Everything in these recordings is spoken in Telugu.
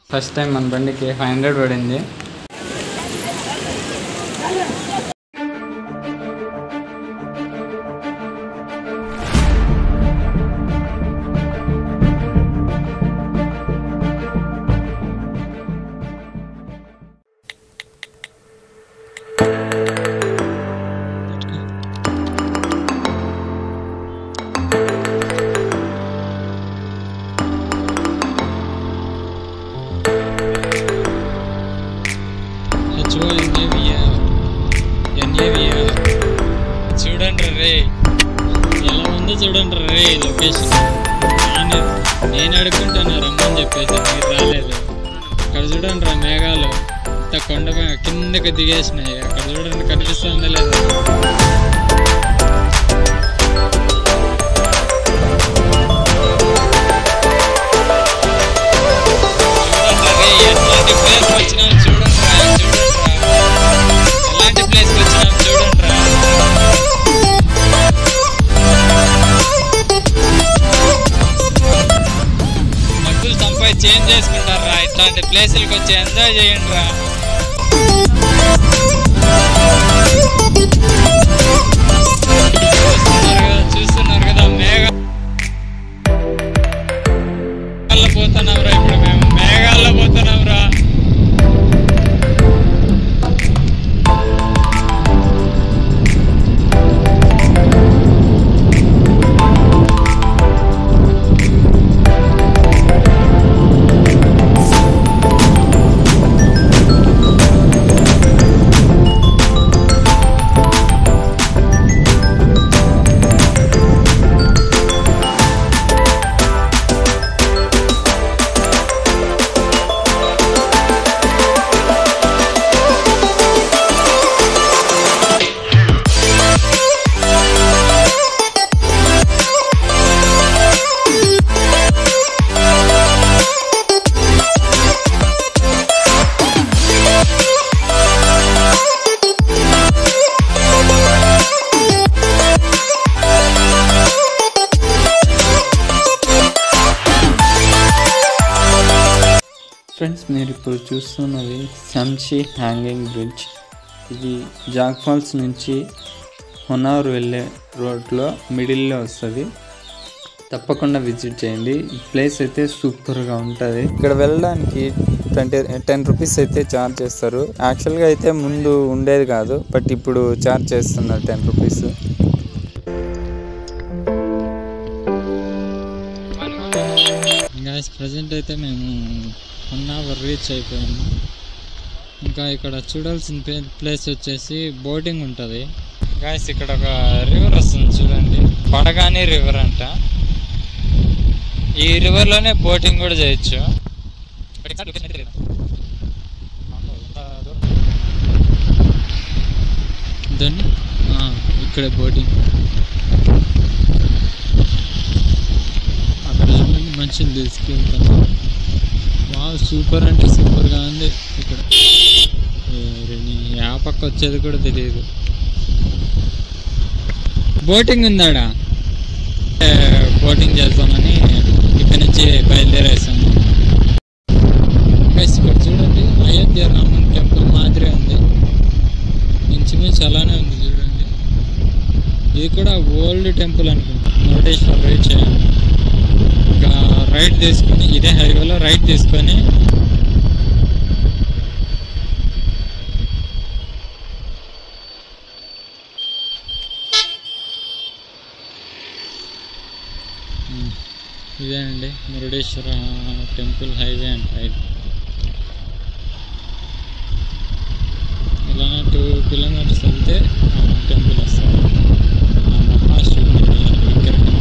ఫస్ట్ టైం మన బండికి 500 పడింది. చూడండి రే ఎలా ఉందో చూడండి రే లొకేషన్. నేను అడుగుంటాను రమ్మని చెప్పేసి మీరు రాలేదు. అక్కడ చూడండి రా మేఘాలు ఇంత కొండ కిందకి దిగేసినాయి. అక్కడ చూడండి కనిపిస్తుందా లేదా? ఎలాంటి ప్లేస్ వచ్చినా చూడండి రా, ఎలాంటి ప్లేస్ వచ్చినా చూడండి రా. డబ్బులు సంపాదించి చేంజ్ చేసుకుంటారా, ఇట్లాంటి ప్లేసులకు వచ్చి ఎంజాయ్ చేయండి రా. చూస్తున్నారు కదా మేఘాల్లో పోతున్నాం రా. ఇప్పుడు మేము మేఘాల్లో పోతున్నాం రా. ఫ్రెండ్స్, మీరు ఇప్పుడు చూస్తున్నది శంషీ హ్యాంగింగ్ బ్రిడ్జ్. ఇది జాగ్ ఫాల్స్ నుంచి హొన్నావర్ వెళ్ళే రోడ్లో మిడిల్లో వస్తుంది. తప్పకుండా విజిట్ చేయండి. ఈ ప్లేస్ అయితే సూపర్గా ఉంటుంది. ఇక్కడ వెళ్ళడానికి 10 రూపీస్ అయితే ఛార్జ్ చేస్తారు. యాక్చువల్గా అయితే ముందు ఉండేది కాదు, బట్ ఇప్పుడు ఛార్జ్ చేస్తున్నారు 10 రూపీస్. ప్రజెంట్ అయితే మేము హొన్నావర్ రీచ్ అయిపోయాము. ఇంకా ఇక్కడ చూడాల్సిన ప్లేస్ వచ్చేసి బోటింగ్ ఉంటుంది. గాయస్ ఇక్కడ ఒక రివర్ వస్తుంది చూడండి, పడగాని రివర్ అంట. ఈ రివర్లోనే బోటింగ్ కూడా చేయొచ్చు. దాన్ని ఇక్కడ బోటింగ్ అక్కడ మనుషులు తీసుకెళ్తాను. సూపర్ అంటే సూపర్గా ఉంది. ఇక్కడ ఆ పక్క వచ్చేది కూడా తెలియదు. బోటింగ్ ఉందాడా, బోటింగ్ చేద్దామని ఇక్కడ నుంచి బయలుదేరేసాము. ఇక్కడ చూడండి అయోధ్య రామన్ టెంపుల్ మాదిరే ఉంది, ఇంచుమించు అలానే ఉంది చూడండి. ఇది కూడా ఓల్డ్ టెంపుల్ అనుకుంటా. మురుడేశ్వర్ రీచ్ అయ్యాము. ఇంకా రైట్ తీసుకొని ఇదే హైవేలో రైట్ తీసుకొని ఇదేనండి Murudeshwar temple highway and right. ఇలా 2 కిలోమీటర్స్ వెళ్తే టెంపుల్ వస్తుంది. మహాశివుడి విగ్రహం.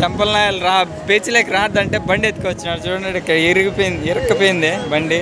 టెంపుల్ నాయల్ రా బీచ్లోకి రాదంటే బండి ఎత్తుకొచ్చినాడు చూడండి, ఇక్కడ ఇరుక్కుపోయింది బండి.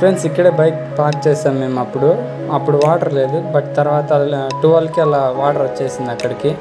ఫ్రెండ్స్ ఇక్కడే బైక్ పార్క్ చేసాం మేము. అప్పుడు వాటర్ లేదు, బట్ తర్వాత 12కి అలా వాటర్ వచ్చేసింది అక్కడికి.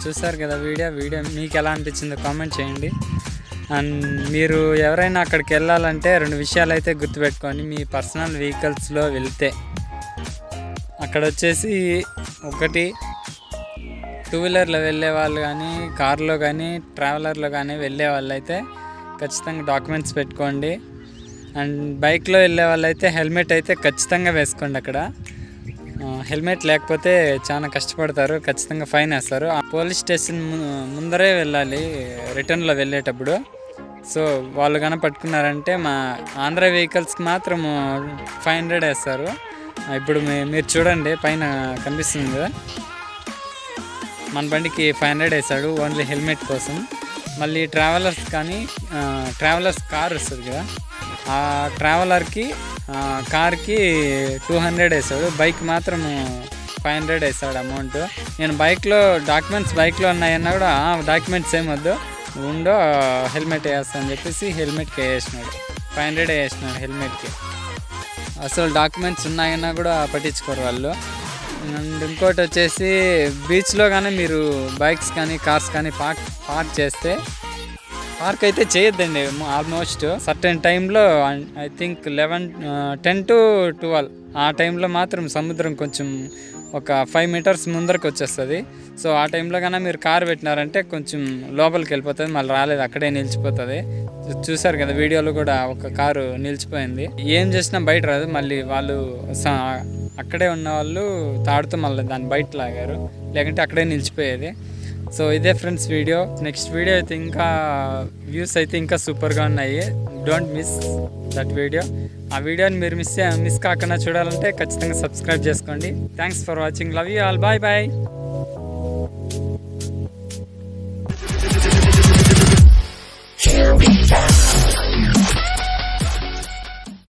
చూసారు కదా వీడియో మీకు ఎలా అనిపించిందో కామెంట్ చేయండి. అండ్ మీరు ఎవరైనా అక్కడికి వెళ్ళాలంటే 2 విషయాలు అయితే గుర్తుపెట్టుకోండి. మీ పర్సనల్ వెహికల్స్లో వెళ్తే అక్కడ వచ్చేసి ఒకటి 2 వీలర్లో వెళ్ళే వాళ్ళు కానీ కార్లో కానీ ట్రావెలర్లో కానీ వెళ్ళే వాళ్ళు అయితే ఖచ్చితంగా డాక్యుమెంట్స్ పెట్టుకోండి. అండ్ బైక్లో వెళ్ళే వాళ్ళు అయితే హెల్మెట్ అయితే ఖచ్చితంగా వేసుకోండి. అక్కడ హెల్మెట్ లేకపోతే చాలా కష్టపడతారు, ఖచ్చితంగా ఫైన్ వేస్తారు. ఆ పోలీస్ స్టేషన్ ముందరే వెళ్ళాలి రిటర్న్లో వెళ్ళేటప్పుడు. సో వాళ్ళు కనుక పట్టుకున్నారంటే మా ఆంధ్ర వెహికల్స్కి మాత్రం 500 వేస్తారు. ఇప్పుడు మీరు చూడండి పైన కనిపిస్తుంది కదా, మన బండికి 500 వేసాడు ఓన్లీ హెల్మెట్ కోసం. మళ్ళీ ట్రావెలర్స్ కానీ ట్రావెలర్స్ కార్ వస్తుంది కదా, ఆ ట్రావెలర్కి కార్కి 200 వేసాడు. బైక్ మాత్రం 500 వేసాడు అమౌంట్. నేను డాక్యుమెంట్స్ బైక్లో ఉన్నాయన్నా కూడా డాక్యుమెంట్స్ ఏమొద్దు ఉండో హెల్మెట్ వేస్తా అని చెప్పేసి హెల్మెట్కి వేసినాడు. 500 వేసినాడు హెల్మెట్కి. అసలు డాక్యుమెంట్స్ ఉన్నాయన్నా కూడా పట్టించుకోరు వాళ్ళు. అండ్ ఇంకోటి వచ్చేసి బీచ్లో కానీ మీరు బైక్స్ కానీ కార్స్ కానీ పార్క్ చేస్తే పార్క్ అయితే చేయొద్దండి. ఆల్మోస్ట్ సర్టెన్ టైంలో ఐ థింక్ 10 to 12 ఆ టైంలో మాత్రం సముద్రం కొంచెం ఒక 5 మీటర్స్ ముందరకు వచ్చేస్తుంది. సో ఆ టైంలో కన్నా మీరు కారు పెట్టినారంటే కొంచెం లోపలికి వెళ్ళిపోతుంది, మళ్ళీ రాలేదు అక్కడే నిలిచిపోతుంది. చూసారు కదా వీడియోలో కూడా ఒక కారు నిలిచిపోయింది. ఏం చేసినా బయట రాదు, మళ్ళీ వాళ్ళు అక్కడే ఉన్న వాళ్ళు తాడుతూ మళ్ళీ దాన్ని బయట లాగారు, లేకుంటే అక్కడే నిలిచిపోయేది. సో ఇదే ఫ్రెండ్స్ వీడియో. నెక్స్ట్ వీడియో అయితే ఇంకా వ్యూస్ అయితే ఇంకా సూపర్గా ఉన్నాయి. Don't miss that video. ఆ వీడియోని మీరు మిస్ కాకుండా చూడాలంటే ఖచ్చితంగా సబ్స్క్రైబ్ చేసుకోండి. Thanks for watching. Love you all. Bye bye.